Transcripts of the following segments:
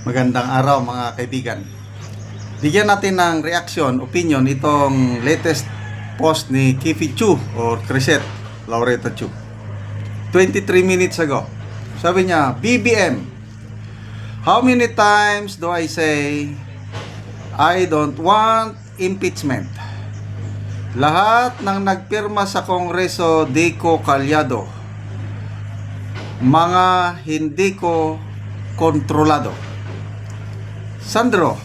Magandang araw mga kaibigan. Bigyan natin ng reaction, opinion itong latest post ni Kifi Chu or Crisette Laureta Chu. 23 minutes ago. Sabi niya, BBM, how many times do I say I don't want impeachment? Lahat ng nagpirma sa Kongreso di ko kalyado. Mga hindi ko kontrolado. Sandro,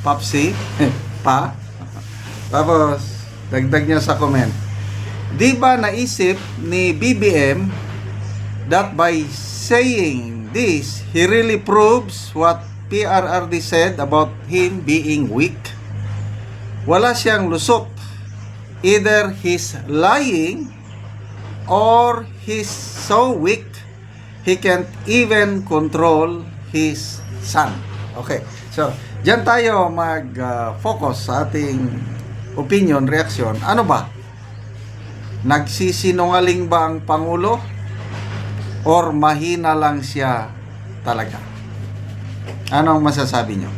Papsi, pa. Tapos, dagdag niya sa comment. Di ba naisip ni BBM that by saying this, he really proves what PRRD said about him being weak? Wala siyang lusot. Either he's lying or he's so weak, he can't even control his son. Okay. So, diyan tayo mag-focus sa ating opinion, reaction. Ano ba? Nagsisinungaling ba ang Pangulo? Or mahina lang siya talaga? Anong masasabi nyo?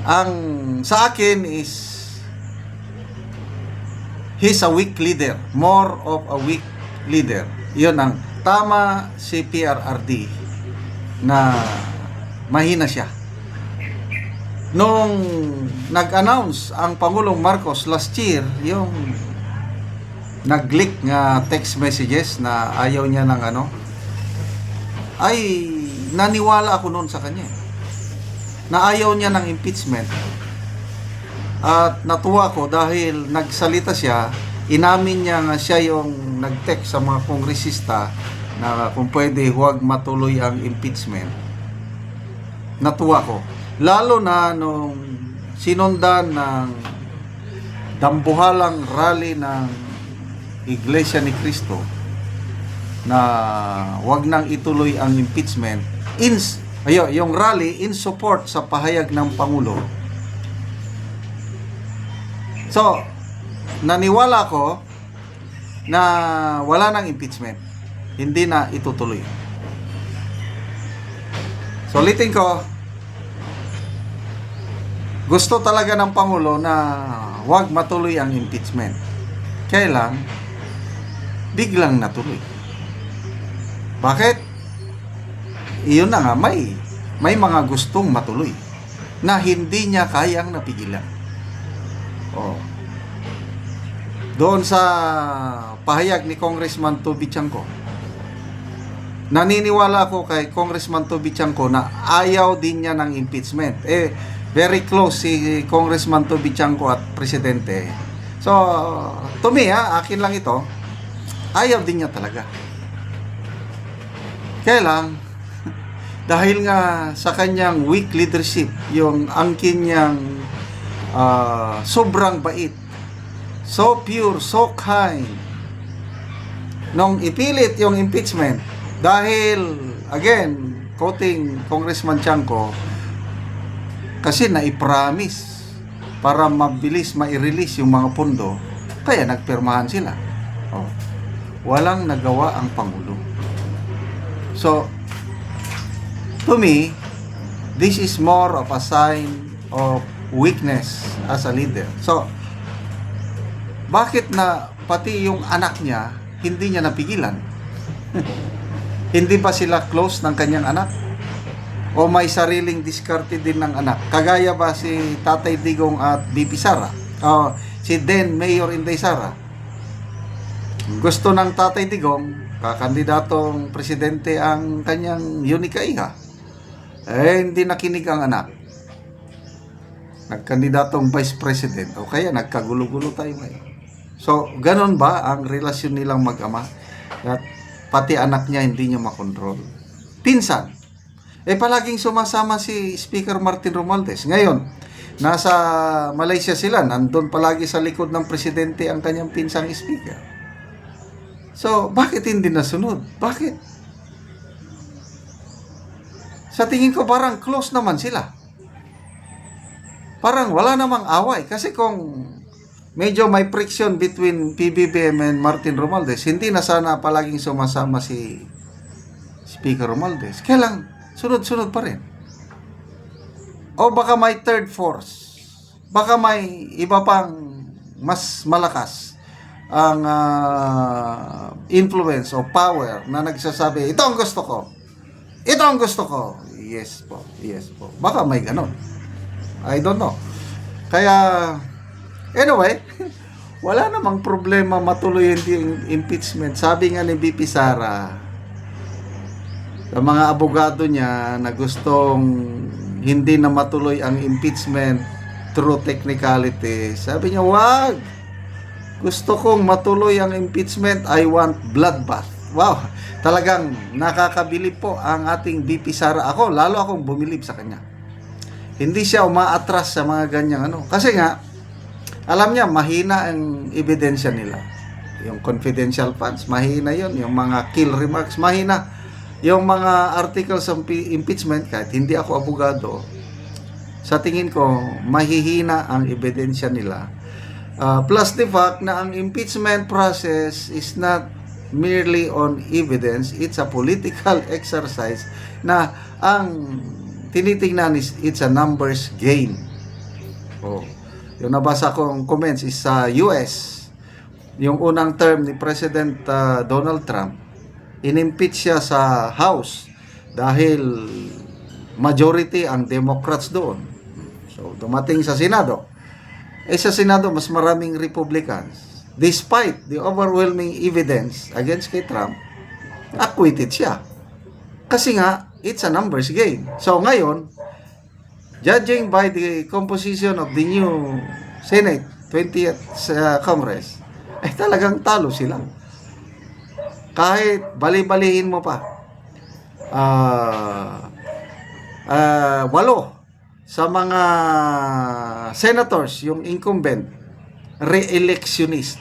Ang sa akin is he's a weak leader. More of a weak leader. Yun ang tama si PRRD na mahina siya. Nung nag-announce ang Pangulong Marcos last year, yung nag-leak nga text messages na ayaw niya ng ay naniwala ako noon sa kanya. Na ayaw niya ng impeachment. At natuwa ko dahil nagsalita siya, inamin niya nga siya yung nag-text sa mga kongresista na kung pwede huwag matuloy ang impeachment. Natuwa ko. Lalo na nung sinundan ng dambuhalang rally ng Iglesia ni Cristo na huwag nang ituloy ang impeachment. Yung rally in support sa pahayag ng Pangulo. So, naniwala ko na wala nang impeachment. Hindi na itutuloy. So, ulitin ko, gusto talaga ng Pangulo na wag matuloy ang impeachment. Kaya lang, biglang natuloy. Bakit? Iyon na nga, may mga gustong matuloy na hindi niya kayang napigilan. Doon sa pahayag ni Congressman Toby Chanco, naniniwala ako kay Congressman Toby Chanco na ayaw din niya ng impeachment. Very close si Congressman Toby Chanco at Presidente. So, to me, akin lang ito, ayaw din niya talaga. Kaya lang, dahil nga sa kanyang weak leadership, yung angkin niyang sobrang bait, so pure, so kind, nung ipilit yung impeachment, dahil, again, quoting Congressman Chanco, kasi naipromise para mabilis mai-release yung mga pondo, kaya nagpirmahan sila. Walang nagawa ang Pangulo. So, to me, this is more of a sign of weakness as a leader. So, bakit na pati yung anak niya, hindi niya napigilan? Hindi ba sila close ng kanyang anak? O may sariling diskarte din ng anak? Kagaya ba si Tatay Digong at BP Sara? O si then Mayor Inday Sara? Gusto ng Tatay Digong, kakandidatong presidente ang kanyang Yunika Iha. Hindi nakinig ang anak. Nagkandidatong vice president. O kaya nagkagulo-gulo tayo ngayon. So, ganun ba ang relasyon nilang mag-ama? At pati anak niya hindi niya makontrol. Pinsan. Palaging sumasama si Speaker Martin Romualdez. Ngayon, nasa Malaysia sila. Nandun palagi sa likod ng presidente ang kanyang pinsang speaker. So, bakit hindi nasunod? Bakit? Sa tingin ko parang close naman sila. Parang wala namang away. Kasi kung medyo may friction between PBBM and Martin Romualdez, hindi na sana palaging sumasama si Speaker Romualdez. Kaya lang, sunod-sunod pa rin. O baka may third force. Baka may iba pang mas malakas ang influence o power na nagsasabi, ito ang gusto ko. Ito ang gusto ko. Yes po. Yes po. Baka may ganon. I don't know. Kaya, anyway, wala namang problema matuloy yung impeachment. Sabi nga ni BP Sara, sa mga abogado niya na gustong hindi na matuloy ang impeachment through technicality, sabi niya, wag! Gusto kong matuloy ang impeachment. I want bloodbath. Wow! Talagang nakakabilib po ang ating BP Sara. Ako, lalo akong bumilib sa kanya. Hindi siya umaatras sa mga ganyang ano. Kasi nga, alam niya, mahina ang ebidensya nila. Yung confidential funds, mahina yon. Yung mga kill remarks, mahina. Yung mga articles of impeachment, kahit hindi ako abogado, sa tingin ko, mahihina ang ebidensya nila. Plus the fact na ang impeachment process is not merely on evidence, it's a political exercise na ang tinitingnan is it's a numbers game. Oh. Yung nabasa kong comments is sa US. Yung unang term ni President Donald Trump, inimpeach siya sa House dahil majority ang Democrats doon. So, dumating sa Senado. Sa Senado, mas maraming Republicans. Despite the overwhelming evidence against kay Trump, acquitted siya. Kasi nga, it's a numbers game. So, ngayon, judging by the composition of the new Senate, 20th Congress, ay talagang talo sila. Kahit bali-balihin mo pa, 8 sa mga senators, yung incumbent, re-electionist,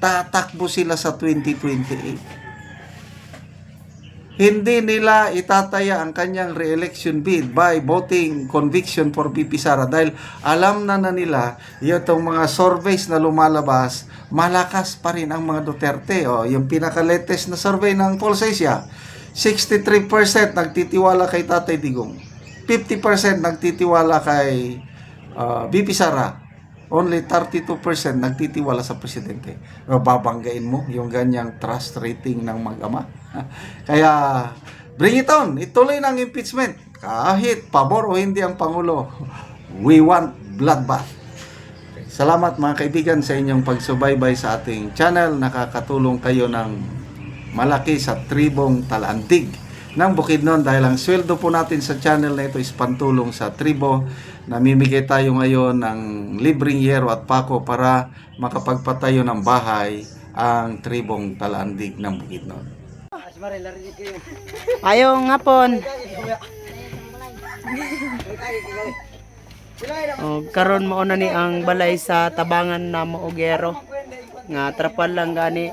tatakbo sila sa 2028. Hindi nila itataya ang kanyang re-election bid by voting conviction for BP Sara dahil alam na nila itong mga surveys na lumalabas, malakas pa rin ang mga Duterte. Yung pinaka-latest na survey ng Pulse Asia, 63% nagtitiwala kay Tatay Digong, 50% nagtitiwala kay BP Sara, only 32% nagtitiwala sa presidente. Babanggain mo yung ganyang trust rating ng mag-ama. Kaya, bring it on. Ituloy ng impeachment. Kahit pabor o hindi ang Pangulo, we want bloodbath. Salamat mga kaibigan sa inyong pagsubaybay sa ating channel. Nakakatulong kayo ng malaki sa tribong Talandig ng Bukidnon dahil ang sweldo po natin sa channel na ito is pantulong sa tribo. Namimigay tayo ngayon ng libreng yero at pako para makapagpatayo ng bahay ang tribong Talandig ng Bukidnon. Ayong hapon. Karon mao na ni ang balay sa tabangan na Moogero nga trapal lang gani.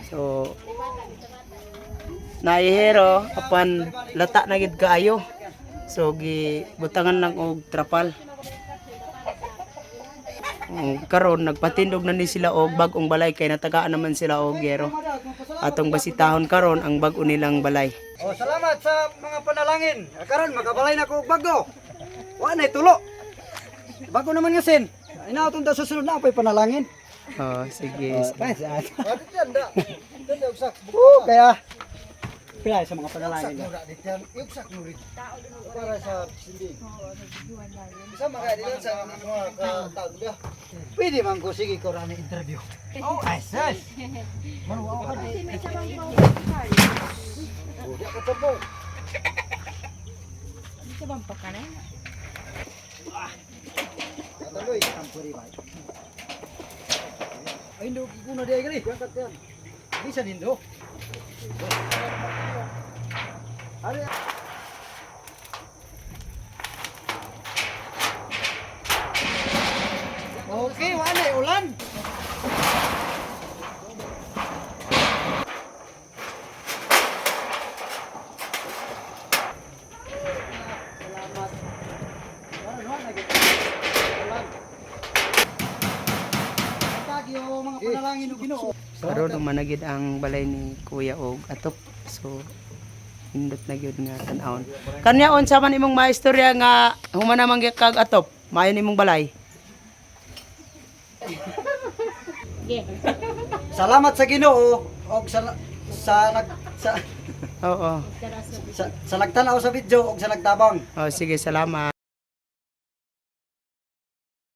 So naihero apan lata na gid kaayo. So gibutangan lang og trapal. Karon nagpatindog na ni sila og bag-ong balay kay natagaan naman sila og gero. Atong basitahon karon ang bag-o nilang balay. Salamat sa mga panalangin. Karon makabalay na ko og bago. Wa na tulo. Bago naman nga sin. Inaton ta sa sunod na apay panalangin. Sige. Kaya kaya sa mga panalangin. Yugsak mo rin. Para sa sindi. Isa mga dilan sa mga tao ba? Pwede man ko sige ko rami interview. Oh, asas. Manuwa ka. Dia ka tabo. Bisa bang pakanan? Taloy tampuri ba? Ay ndo kuno dia gali. Angkat yan. Bisa nindo. Ari. Okay, wala ulan. Karon managid ang balay ni Kuya og atop. So indot na gyud nga tan-awon. Kanya unsa man imong maistorya nga humana man gyud kag atop? Maayo nimong balay. Salamat sa Ginoo og sa Oo. sa nagtanaw sa video og sa nagtabang. Oh, sige, salamat.